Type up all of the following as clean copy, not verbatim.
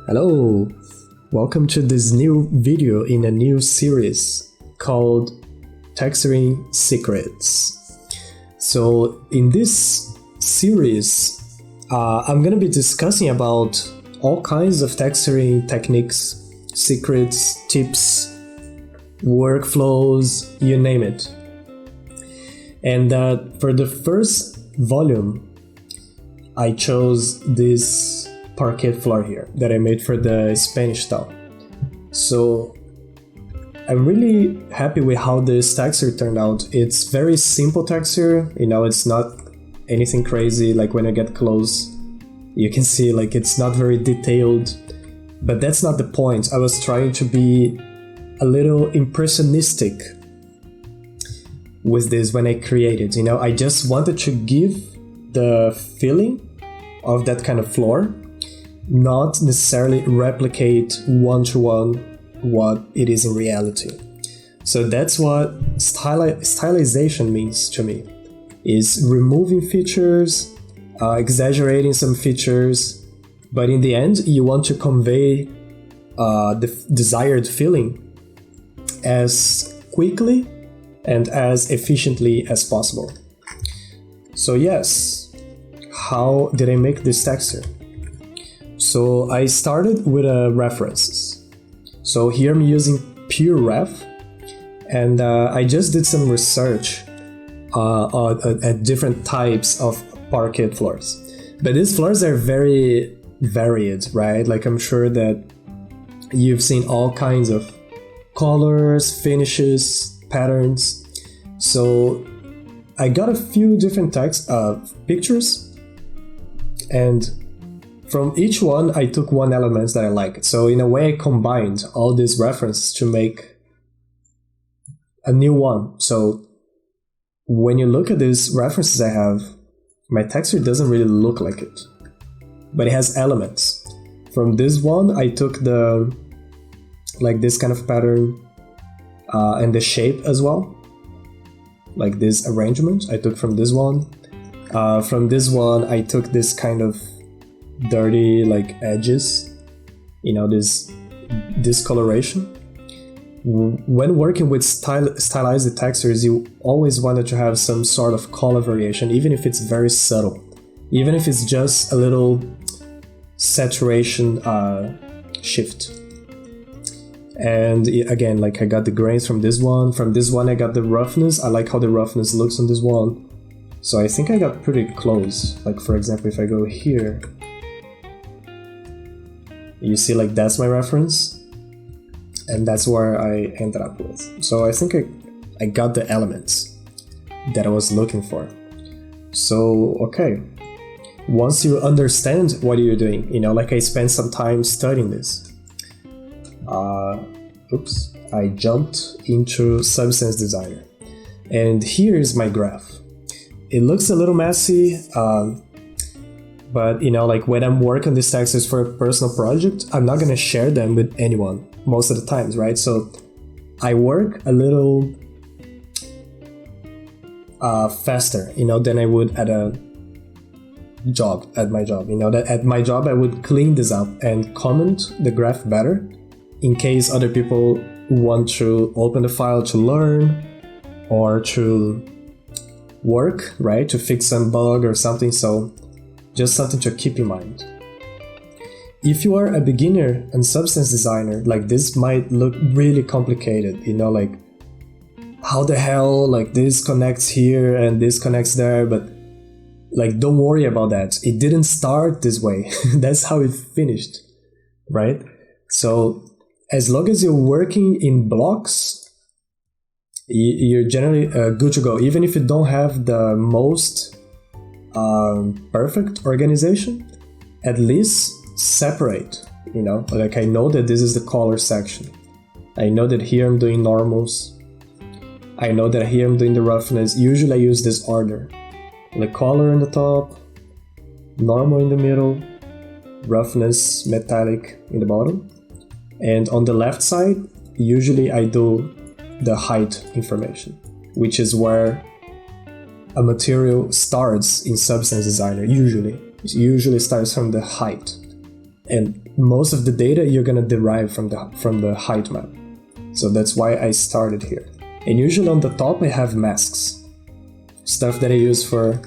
Hello, welcome to this new video in a new series called Texturing Secrets. So in this series, I'm gonna be discussing about all kinds of texturing techniques, secrets, tips, workflows, you name it. And for the first volume, I chose this parquet floor here that I made for the Spanish style. So I'm really happy with how this texture turned out. It's very simple texture, it's not anything crazy. Like when I get close, you can see like it's not very detailed, but that's not the point. I was trying to be a little impressionistic with this when I created, I just wanted to give the feeling of that kind of floor, not necessarily replicate one-to-one what it is in reality. So that's what stylization means to me, is removing features, exaggerating some features, but in the end you want to convey the desired feeling as quickly and as efficiently as possible. So yes, how did I make this texture? So I started with references. So here I'm using pure ref, and I just did some research at different types of parquet floors. But these floors are very varied, right? Like I'm sure that you've seen all kinds of colors, finishes, patterns. So I got a few different pictures, and from each one, I took one element that I liked. So in a way, I combined all these references to make a new one. So when you look at these references I have, my texture doesn't really look like it, but it has elements. From this one, I took this kind of pattern and the shape as well, like this arrangement I took from this one. From this one, I took this kind of dirty edges, this discoloration. When working with stylized textures, you always wanted to have some sort of color variation, even if it's very subtle, even if it's just a little saturation shift. And again, I got the grains from this one. From this one I got the roughness. I like how the roughness looks on this one, so I think I got pretty close. Like for example, if I go here, you see that's my reference, and that's where I ended up with. So I think I got the elements that I was looking for. So okay, once you understand what you're doing, I spent some time studying this. I jumped into Substance Designer, and here's my graph. It looks a little messy, but when I'm working on these textures for a personal project, I'm not gonna share them with anyone most of the times, right? So I work a little faster, than I would at my job. That at my job I would clean this up and comment the graph better, in case other people want to open the file to learn or to work, right? To fix some bug or something. So just something to keep in mind. If you are a beginner and substance designer, this might look really complicated, how the hell this connects here and this connects there, but don't worry about that. It didn't start this way. That's how it finished, right? So as long as you're working in blocks, you're generally good to go. Even if you don't have the most perfect organization, at least separate, I know that this is the color section. I know that here I'm doing normals. I know that here I'm doing the roughness. Usually I use this order. The color in the top, normal in the middle, roughness, metallic in the bottom. And on the left side, usually I do the height information, which is where a material starts in Substance Designer. It usually starts from the height. And most of the data you're gonna derive from the height map. So that's why I started here. And usually on the top I have masks, stuff that I use for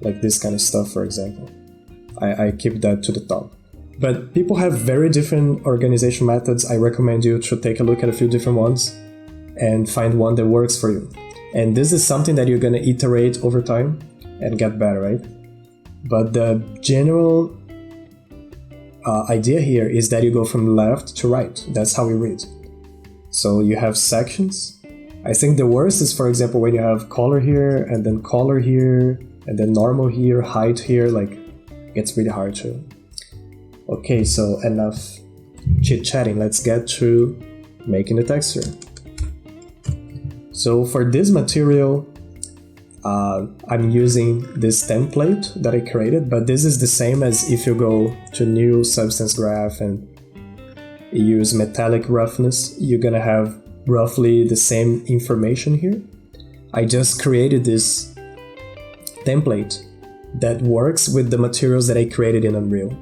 like this kind of stuff, for example. I keep that to the top. But people have very different organization methods. I recommend you to take a look at a few different ones and find one that works for you. And this is something that you're gonna iterate over time and get better, right? But the general idea here is that you go from left to right. That's how we read. So you have sections. I think the worst is, for example, when you have color here, and then color here, and then normal here, height here, like, it's really hard to. Okay, so enough chit-chatting. Let's get to making the texture. So for this material, I'm using this template that I created, but this is the same as if you go to new substance graph and use metallic roughness, you're gonna have roughly the same information here. I just created this template that works with the materials that I created in Unreal.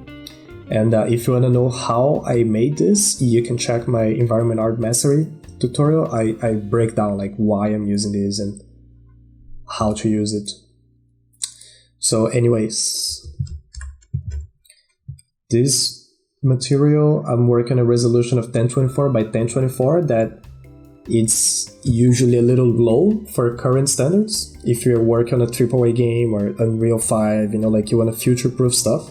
And if you want to know how I made this, you can check my environment art mastery tutorial. I break down like why I'm using this and how to use it. So anyways, this material, I'm working a resolution of 1024 by 1024 that it's usually a little low for current standards. If you're working on a AAA game or Unreal 5, like you want to future-proof stuff,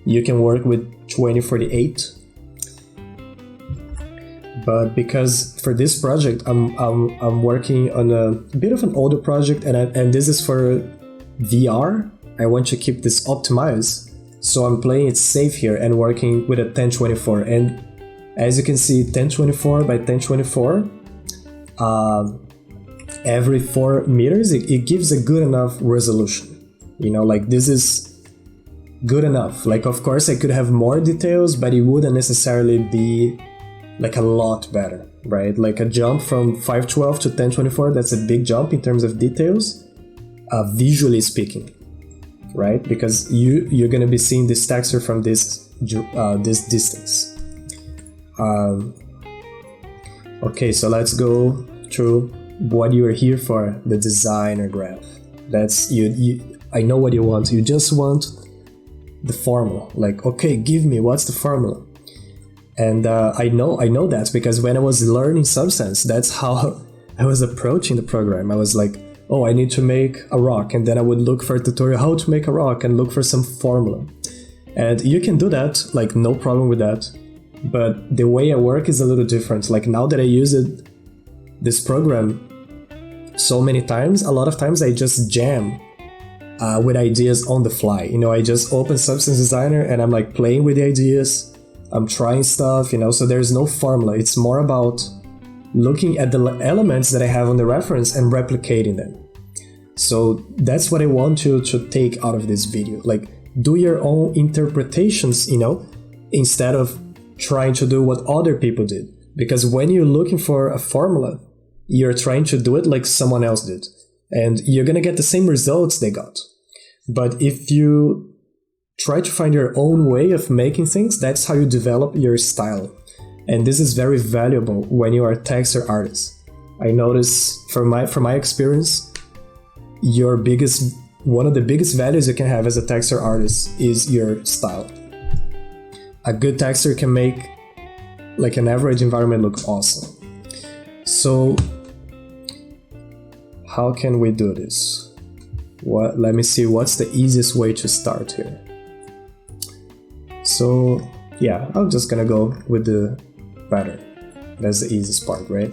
you can work with 2048. But because for this project, I'm working on a bit of an older project, and this is for VR. I want to keep this optimized, so I'm playing it safe here and working with a 1024. And as you can see, 1024 by 1024, every 4 meters, it gives a good enough resolution. Like this is good enough. Like, of course, I could have more details, but it wouldn't necessarily be like a lot better, right? Like a jump from 512 to 1024, that's a big jump in terms of details, visually speaking, right? Because you're gonna be seeing this texture from this distance. Okay, so let's go through what you are here for, the designer graph. That's you. I know what you want. You just want the formula. Like, okay, give me what's the formula. And I know that because when I was learning Substance, that's how I was approaching the program. I was like, oh, I need to make a rock, and then I would look for a tutorial how to make a rock and look for some formula. And you can do that, like no problem with that. But the way I work is a little different. Like now that I use this program so many times, a lot of times I just jam with ideas on the fly. I just open Substance Designer and I'm like playing with the ideas. I'm trying stuff, so there's no formula. It's more about looking at the elements that I have on the reference and replicating them. So that's what I want you to take out of this video. Like, do your own interpretations, instead of trying to do what other people did. Because when you're looking for a formula, you're trying to do it like someone else did. And you're gonna get the same results they got. But if you try to find your own way of making things, that's how you develop your style. And this is very valuable when you are a texture artist. I notice from my experience, one of the biggest values you can have as a texture artist is your style. A good texture can make like an average environment look awesome. So how can we do this? Let me see what's the easiest way to start here. So yeah, I'm just gonna go with the pattern. That's the easiest part, right?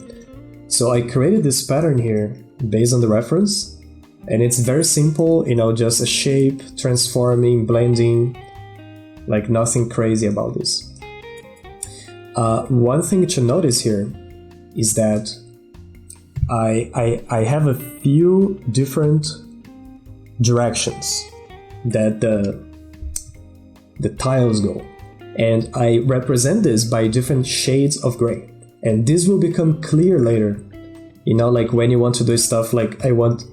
So I created this pattern here based on the reference, and it's very simple, just a shape, transforming, blending, like nothing crazy about this. One thing to notice here is that I have a few different directions that the tiles go, and I represent this by different shades of gray, and this will become clear later. Like when you want to do stuff like I want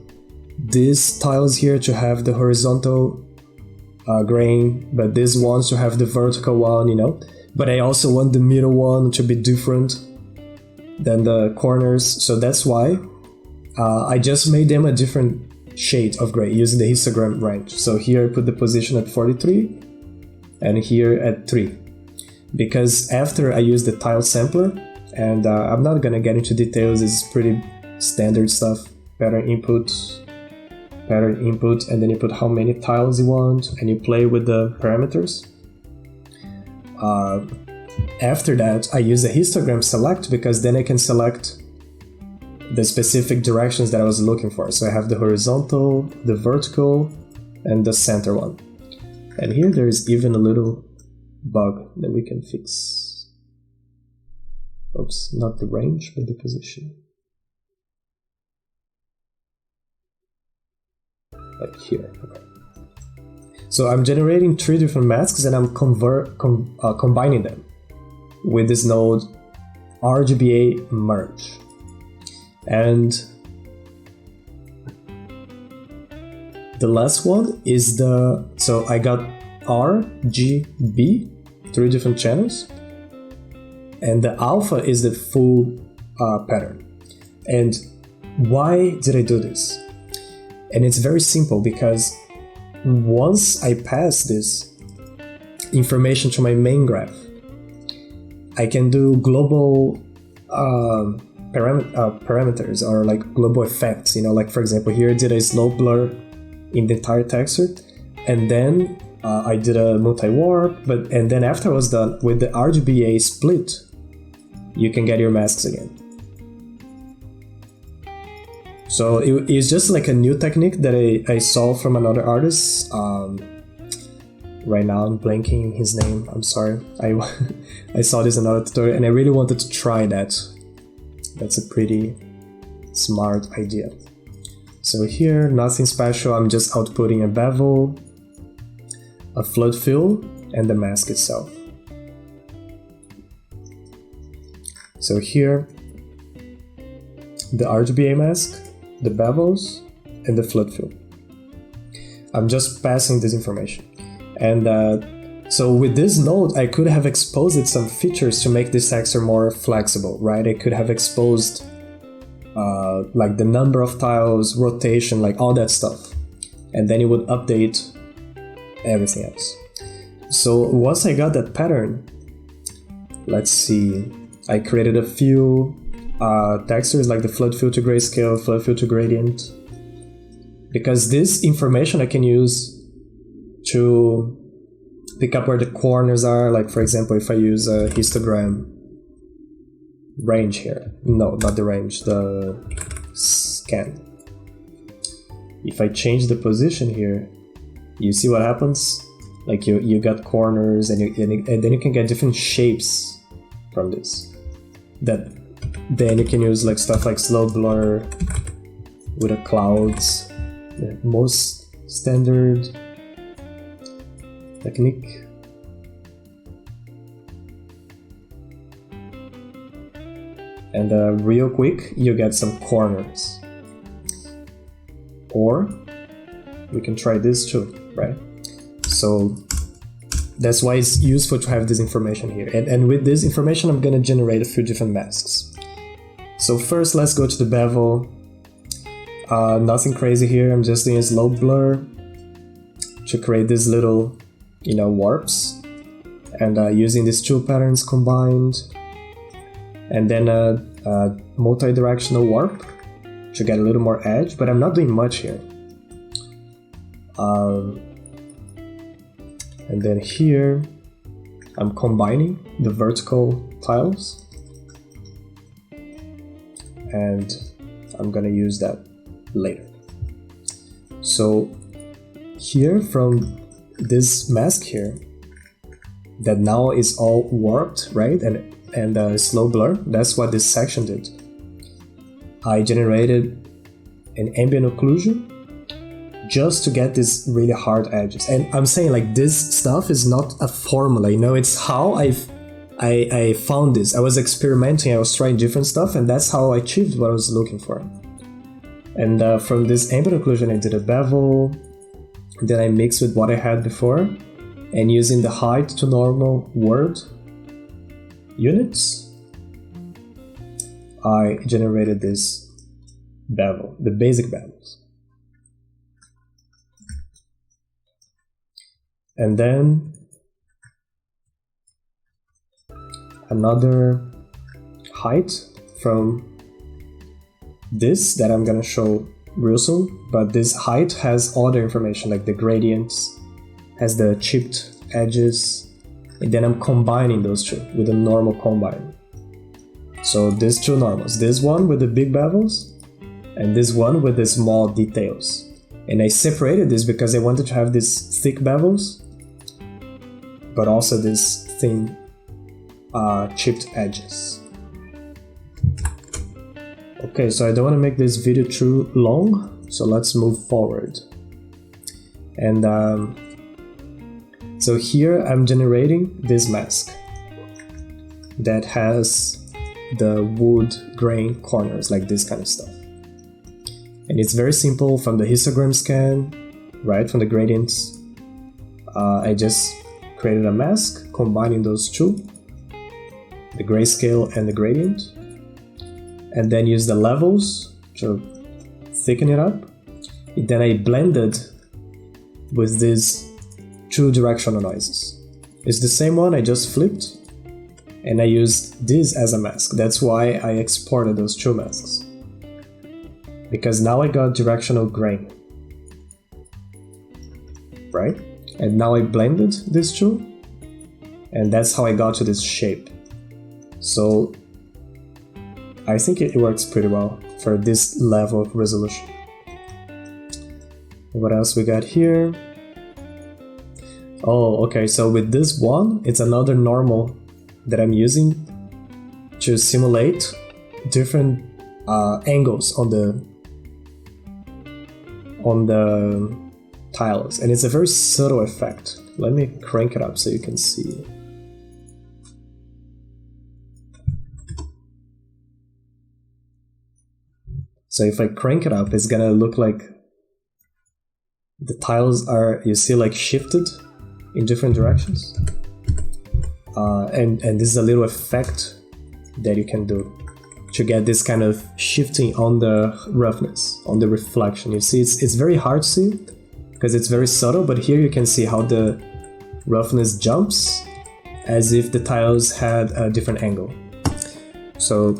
these tiles here to have the horizontal grain, but this wants to have the vertical one, you know. But I also want the middle one to be different than the corners, so that's why I just made them a different shade of gray using the histogram range. So here I put the position at 43 and here at 3, because after I use the tile sampler, and I'm not gonna get into details, it's pretty standard stuff, pattern input, and then you put how many tiles you want and you play with the parameters. After that I use the histogram select, because then I can select the specific directions that I was looking for. So I have the horizontal, the vertical, and the center one. And here there is even a little bug that we can fix. Oops, not the range, but the position. Like here. Okay. So I'm generating 3 different masks and I'm combining them with this node RGBA merge. And the last one is so I got RGB, 3 different channels, and the alpha is the full pattern. And why did I do this? And it's very simple, because once I pass this information to my main graph, I can do global parameters, or like global effects, you know, like for example here I did a slope blur in the entire texture, and then I did a multi-warp, and then after I was done with the RGBA split, you can get your masks again. So it's just like a new technique that I saw from another artist. Right now I'm blanking his name, I'm sorry. I saw this in another tutorial and I really wanted to try that. That's a pretty smart idea. So here, nothing special, I'm just outputting a bevel, a flood fill, and the mask itself. So here, the RGBA mask, the bevels, and the flood fill. I'm just passing this information. And so with this node, I could have exposed some features to make this texture more flexible, right? I could have exposed like the number of tiles, rotation, like all that stuff. And then it would update everything else. So once I got that pattern, let's see, I created a few textures like the flood fill to grayscale, flood fill to gradient, because this information I can use to pick up where the corners are. Like for example, if I use a histogram range here, no, not the range, the scan. If I change the position here, you see what happens? Like you got corners, and then you can get different shapes from this. That then you can use like stuff like slow blur with the clouds, the most standard technique. And real quick, you get some corners. Or we can try this too, right? So that's why it's useful to have this information here. And with this information, I'm gonna generate a few different masks. So first, let's go to the bevel. Nothing crazy here. I'm just doing a slow blur to create these little, warps, and using these 2 patterns combined, and then a multi-directional warp to get a little more edge, but I'm not doing much here. And then here I'm combining the vertical tiles, and I'm gonna use that later. So here from this mask here, that now is all warped, right? And slow blur, that's what this section did. I generated an ambient occlusion just to get these really hard edges. And I'm saying like this stuff is not a formula, it's how I found this. I was experimenting, I was trying different stuff, and that's how I achieved what I was looking for. And from this ambient occlusion, I did a bevel, Then I mix with what I had before, and using the height to normal word units, I generated this bevel, the basic bevels. And then another height from this that I'm gonna show real soon, but this height has other information like the gradients, has the chipped edges, and then I'm combining those two with a normal combine. So these two normals, this one with the big bevels and this one with the small details. And I separated this because I wanted to have these thick bevels, but also this thin chipped edges. Okay, so I don't want to make this video too long, so let's move forward. And so here I'm generating this mask that has the wood grain corners, like this kind of stuff. And it's very simple from the histogram scan, right, from the gradients. I just created a mask combining those two, the grayscale and the gradient, and then use the levels to thicken it up. And then I blended with these two directional noises. It's the same one, I just flipped, and I used this as a mask. That's why I exported those two masks, because now I got directional grain, right? And now I blended these two, and that's how I got to this shape. So I think it works pretty well for this level of resolution. What else we got here? Oh, okay, so with this one, it's another normal that I'm using to simulate different angles on the tiles, and it's a very subtle effect. Let me crank it up so you can see. So if I crank it up, it's gonna look like the tiles are, you see, like shifted in different directions. And this is a little effect that you can do to get this kind of shifting on the roughness, on the reflection. You see, it's very hard to see because it's very subtle, but here you can see how the roughness jumps as if the tiles had a different angle. So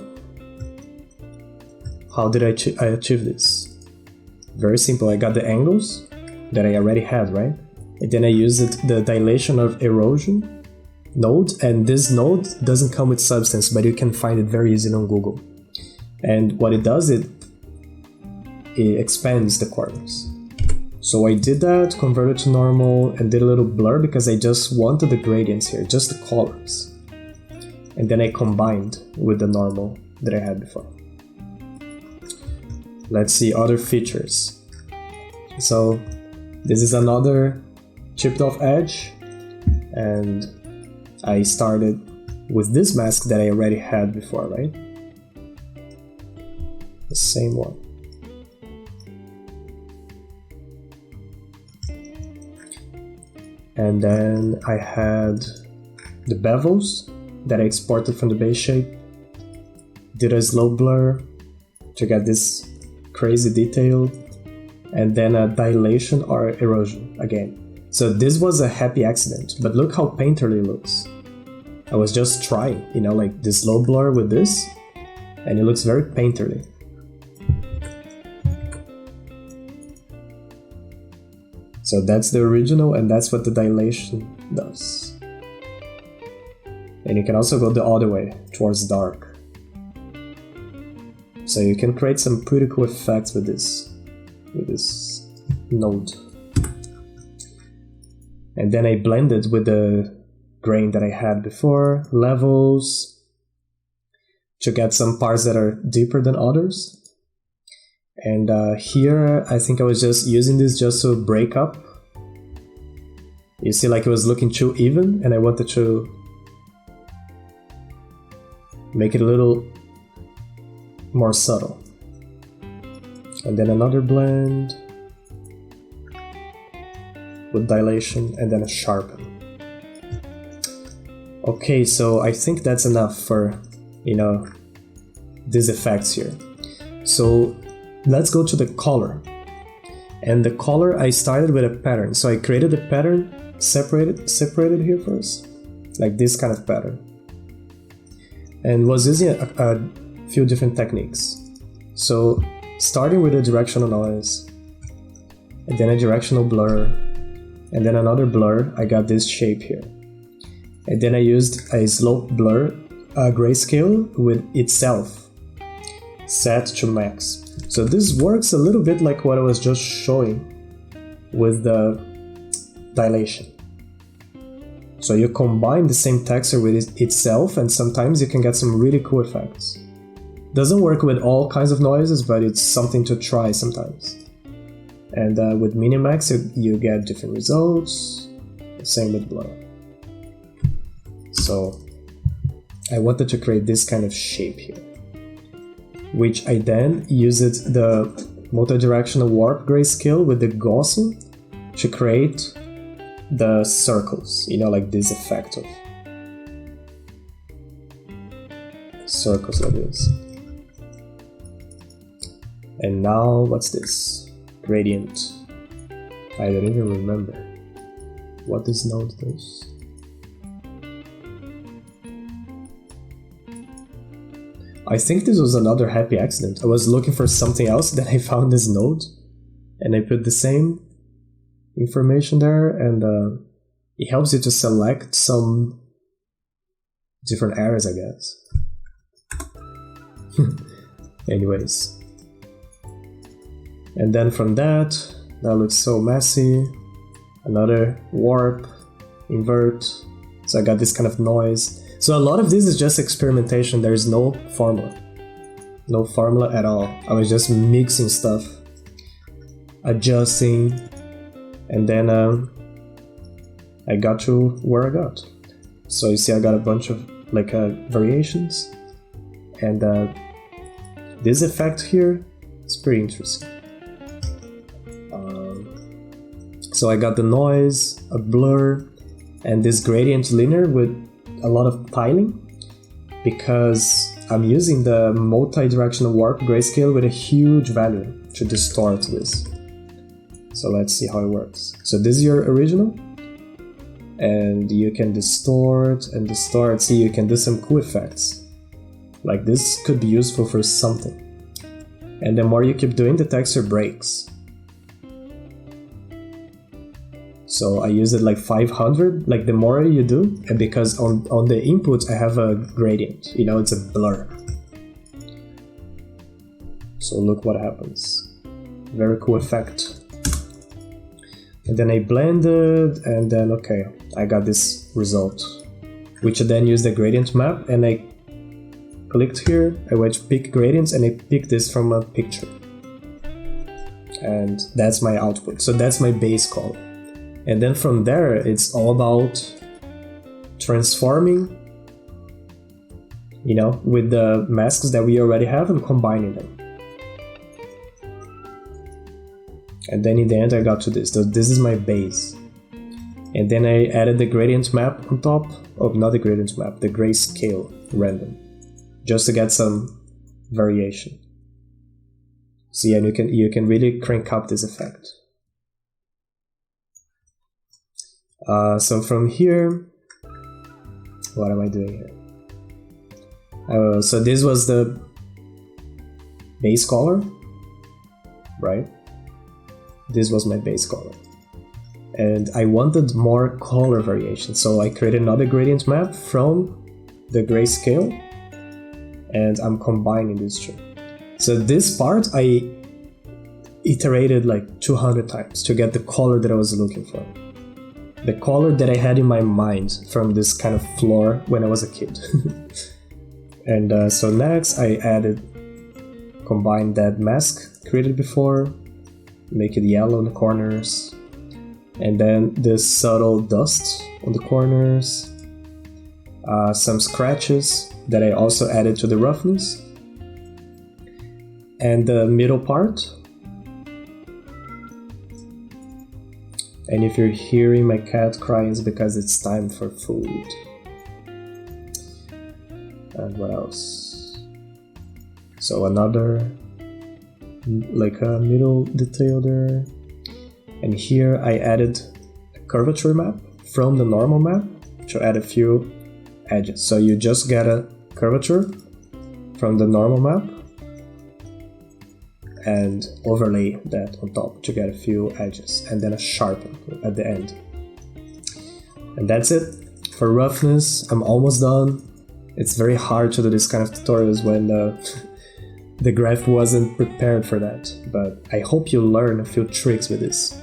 how did I achieve this? Very simple. I got the angles that I already had, right? And then I used the dilation of erosion node, and this node doesn't come with substance, but you can find it very easily on Google. And what it does, it expands the corners. So I did that, converted to normal, and did a little blur because I just wanted the gradients here, just the colors. And then I combined with the normal that I had before. Let's see other features. So this is another chipped off edge, and I started with this mask that I already had before, right? The same one. And then I had the bevels that I exported from the base shape, did a slow blur to get this crazy detail, and then a dilation or erosion again. So this was a happy accident, but look how painterly it looks. I was just trying, you know, like this low blur with this, and it looks very painterly. So that's the original, and that's what the dilation does. And you can also go the other way, towards dark. So you can create some pretty cool effects with this node. And then I blended with the grain that I had before, levels, to get some parts that are deeper than others. And here, I think I was just using this just to break up. You see, like it was looking too even, and I wanted to make it a little more subtle. And then another blend. put dilation, and then a sharpen. Okay, so I think that's enough for, these effects here. So let's go to the color. And the color, I started with a pattern. So I created a pattern, separated here first, like this kind of pattern. And was using a few different techniques. So starting with a directional noise, and then a directional blur, and then another blur, I got this shape here. And then I used a slope blur, a grayscale with itself set to max. So this works a little bit like what I was just showing with the dilation. So you combine the same texture with itself, and sometimes you can get some really cool effects. Doesn't work with all kinds of noises, but it's something to try sometimes. And with Minimax, you get different results. Same with blur. So I wanted to create this kind of shape here, which I then used the multi-directional warp grayscale with the Gaussian to create the circles, like this effect of circles like this. And now, what's this? Gradient. I don't even remember what this node does. I think this was another happy accident. I was looking for something else, then I found this node, and I put the same information there, and it helps you to select some different areas, I guess. Anyways. And then from that looks so messy. Another warp, invert. So I got this kind of noise. So a lot of this is just experimentation. There is no formula. No formula at all. I was just mixing stuff, adjusting, and then I got to where I got. So you see I got a bunch of variations, and this effect here is pretty interesting. So I got the noise, a blur, and this gradient linear with a lot of tiling, because I'm using the multi-directional warp grayscale with a huge value to distort this. So let's see how it works. So this is your original, and you can distort and distort. See, you can do some cool effects. Like this could be useful for something. And the more you keep doing, the texture breaks. So I use it like 500, like the more you do, and because on the input I have a gradient, it's a blur. So look what happens. Very cool effect. And then I blended, and then okay, I got this result, which I then use the gradient map, and I clicked here, I went to pick gradients, and I picked this from a picture. And that's my output, so that's my base color. And then from there, it's all about transforming, with the masks that we already have and combining them. And then in the end, I got to this. So this is my base. And then I added the gradient map on top. Oh, not the gradient map, the grayscale random, just to get some variation. See, and you can really crank up this effect. So from here, what am I doing here? So this was the base color, right? This was my base color. And I wanted more color variation, so I created another gradient map from the grayscale, and I'm combining these two. So this part I iterated like 200 times to get the color that I was looking for. The color that I had in my mind from this kind of floor when I was a kid. And so next I combined that mask created before, make it yellow in the corners, and then this subtle dust on the corners, some scratches that I also added to the roughness, and the middle part And if you're hearing my cat crying, it's because it's time for food. And what else? So another, like a middle detail there. And here I added a curvature map from the normal map to add a few edges. So you just get a curvature from the normal map and overlay that on top to get a few edges, and then a sharpen at the end. And that's it. For roughness, I'm almost done. It's very hard to do this kind of tutorials when the graph wasn't prepared for that, but I hope you learn a few tricks with this.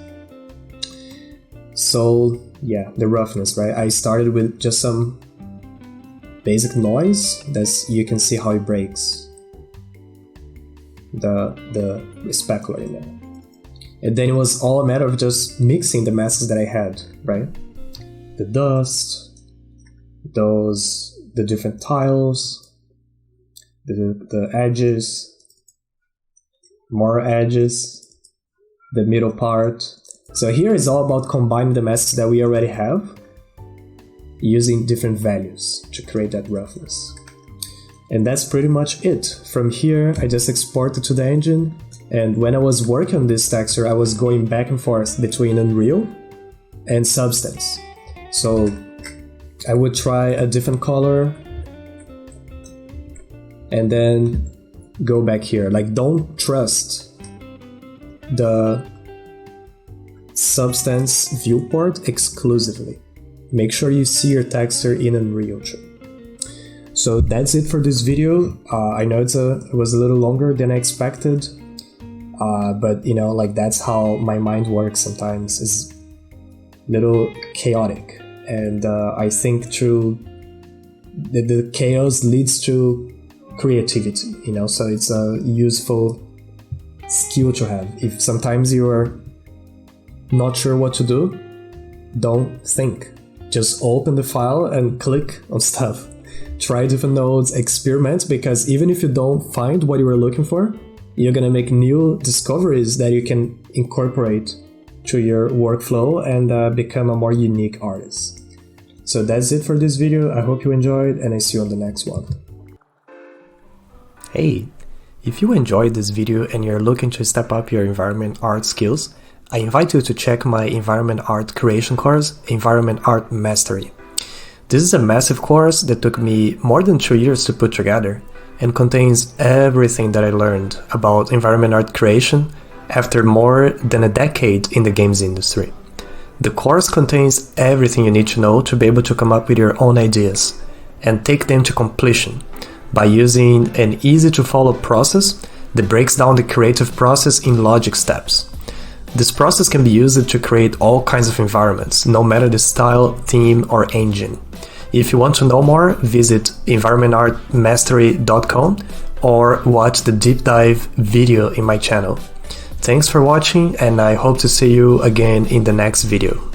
So yeah, the roughness, right? I started with just some basic noise. You can see how it breaks the specular in there. And then it was all a matter of just mixing the masks that I had, right? The dust, the different tiles, the edges, more edges, the middle part. So here is all about combining the masks that we already have using different values to create that roughness. And that's pretty much it. From here, I just exported to the engine, and when I was working on this texture, I was going back and forth between Unreal and Substance. So I would try a different color and then go back here. Like, don't trust the Substance viewport exclusively. Make sure you see your texture in Unreal too. So that's it for this video. I know it was a little longer than I expected, but you know, like, that's how my mind works sometimes. It's a little chaotic, and I think through the chaos leads to creativity, you know, so it's a useful skill to have. If sometimes you are not sure what to do, don't think. Just open the file and click on stuff. Try different nodes, experiment, because even if you don't find what you were looking for, you're gonna make new discoveries that you can incorporate to your workflow and become a more unique artist. So that's it for this video. I hope you enjoyed, and I see you on the next one. Hey, if you enjoyed this video and you're looking to step up your environment art skills, I invite you to check my environment art creation course, Environment Art Mastery. This is a massive course that took me more than 2 years to put together and contains everything that I learned about environment art creation after more than a decade in the games industry. The course contains everything you need to know to be able to come up with your own ideas and take them to completion by using an easy-to-follow process that breaks down the creative process in logic steps. This process can be used to create all kinds of environments, no matter the style, theme, or engine. If you want to know more, visit environmentartmastery.com or watch the deep dive video in my channel. Thanks for watching, and I hope to see you again in the next video.